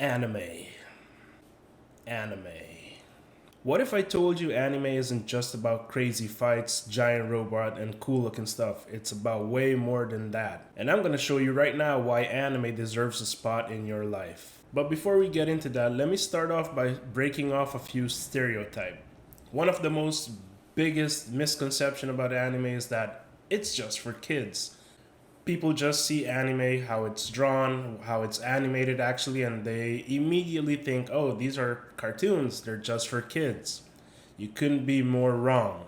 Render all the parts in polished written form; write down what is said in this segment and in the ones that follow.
Anime. Anime. What if I told you anime isn't just about crazy fights, giant robot, and cool looking stuff? It's about way more than that. And I'm gonna show you right now why anime deserves a spot in your life. But before we get into that, let me start off by breaking off a few stereotypes. One of the most biggest misconception about anime is that it's just for kids. People just see anime, how it's drawn, how it's animated actually, and they immediately think, oh, these are cartoons, they're just for kids. You couldn't be more wrong.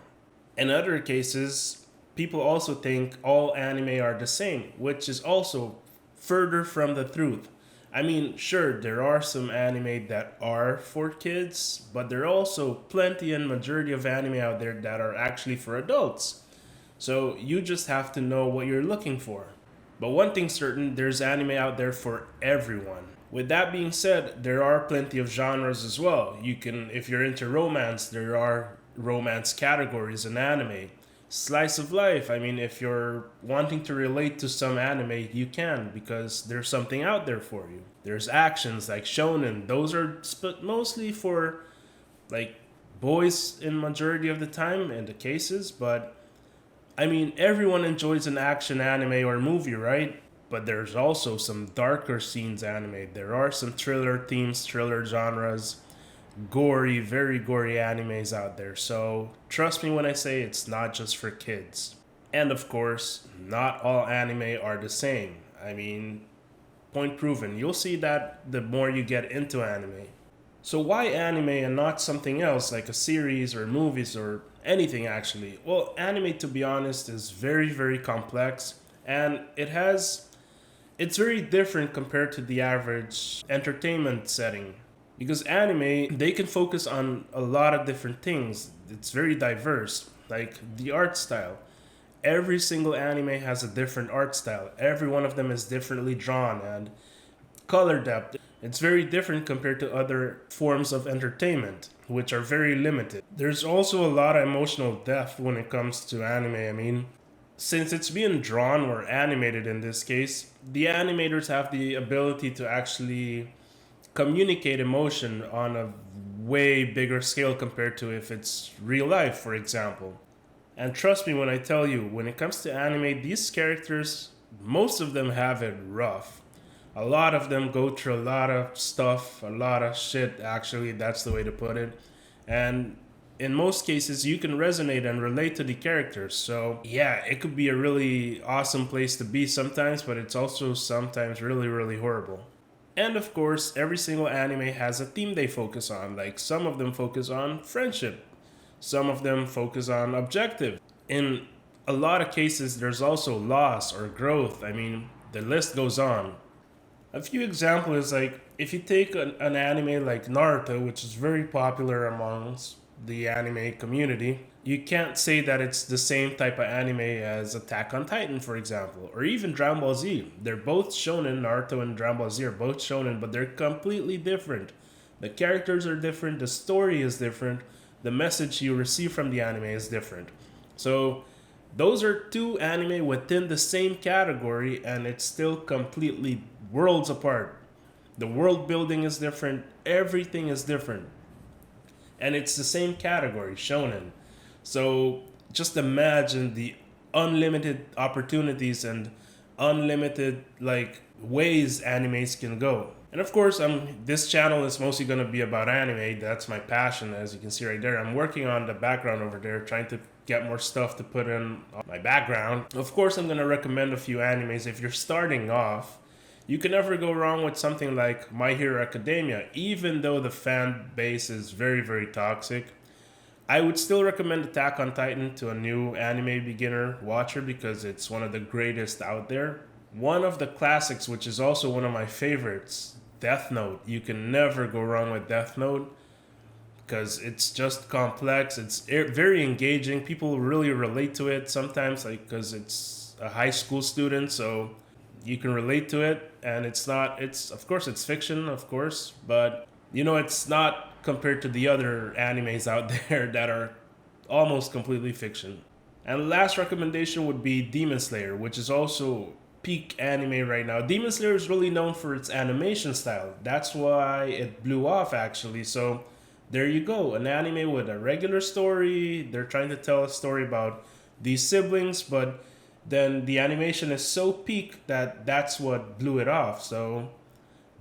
In other cases, people also think all anime are the same, which is also further from the truth. I mean, sure, there are some anime that are for kids, but there are also plenty and majority of anime out there that are actually for adults. So you just have to know what you're looking for. But one thing's certain, there's anime out there for everyone. With that being said, there are plenty of genres as well. You can, if you're into romance, there are romance categories in anime. Slice of life, I mean, if you're wanting to relate to some anime, you can because there's something out there for you. There's actions like shonen, those are mostly for like boys in majority of the time in the cases, but I mean, everyone enjoys an action anime or movie, right? But there's also some darker scenes anime. There are some thriller themes, thriller genres, gory, very gory animes out there. So trust me when I say it's not just for kids. And of course, not all anime are the same. I mean, point proven. You'll see that the more you get into anime. So why anime and not something else like a series or movies or anything actually? Well, anime to be honest is very very complex and it's very different compared to the average entertainment setting because anime they can focus on a lot of different things. It's very diverse, like the art style. Every single anime has a different art style. Every one of them is differently drawn and color depth. It's very different compared to other forms of entertainment, which are very limited. There's also a lot of emotional depth when it comes to anime. I mean, since it's being drawn or animated in this case, the animators have the ability to actually communicate emotion on a way bigger scale compared to if it's real life, for example. And trust me when I tell you, when it comes to anime, these characters, most of them have it rough. A lot of them go through a lot of stuff, a lot of shit, actually, that's the way to put it. And in most cases, you can resonate and relate to the characters. So, yeah, it could be a really awesome place to be sometimes, but it's also sometimes really, really horrible. And of course, every single anime has a theme they focus on. Like, some of them focus on friendship, some of them focus on objective. In a lot of cases, there's also loss or growth. I mean, the list goes on. A few examples is like if you take an anime like Naruto, which is very popular amongst the anime community, you can't say that it's the same type of anime as Attack on Titan, for example, or even Dragon Ball Z. They're both shonen. Naruto and Dragon Ball Z are both shonen, but they're completely different. The characters are different, the story is different, the message you receive from the anime is different. So those are two anime within the same category, and it's still completely worlds apart. The world building is different, everything is different. And it's the same category, shonen. So just imagine the unlimited opportunities and unlimited like ways animes can go. And of course, this channel is mostly going to be about anime. That's my passion, as you can see right there. I'm working on the background over there, trying to get more stuff to put in my background. Of course, I'm going to recommend a few animes. If you're starting off, you can never go wrong with something like My Hero Academia. Even though the fan base is very, very toxic, I would still recommend Attack on Titan to a new anime beginner watcher because it's one of the greatest out there. One of the classics, which is also one of my favorites, Death Note. You can never go wrong with Death Note because it's just complex. It's very engaging. People really relate to it sometimes, like because it's a high school student, so you can relate to it. And it's not. It's of course it's fiction, of course, but it's not compared to the other animes out there that are almost completely fiction. And last recommendation would be Demon Slayer, which is also peak anime right now. Demon Slayer is really known for its animation style. That's why it blew off actually. So there you go, an anime with a regular story. They're trying to tell a story about these siblings, but then the animation is so peak that that's what blew it off. So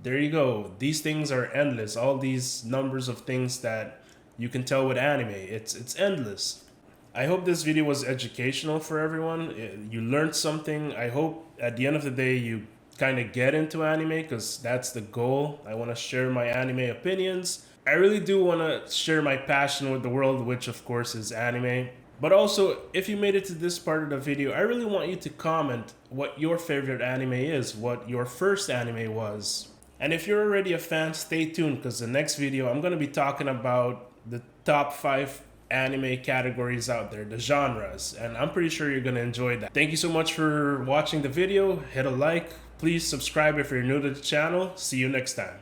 there you go. These things are endless. All these numbers of things that you can tell with anime. It's endless. I hope this video was educational for everyone. You learned something. I hope at the end of the day you kind of get into anime because that's the goal. I want to share my anime opinions. I really do want to share my passion with the world, which of course is anime. But also, if you made it to this part of the video, I really want you to comment what your favorite anime is, what your first anime was. And if you're already a fan, stay tuned because the next video I'm going to be talking about the top 5 anime categories out there, the genres, and I'm pretty sure you're going to enjoy that. Thank you so much for watching the video. Hit a like. Please subscribe if you're new to the channel. See you next time.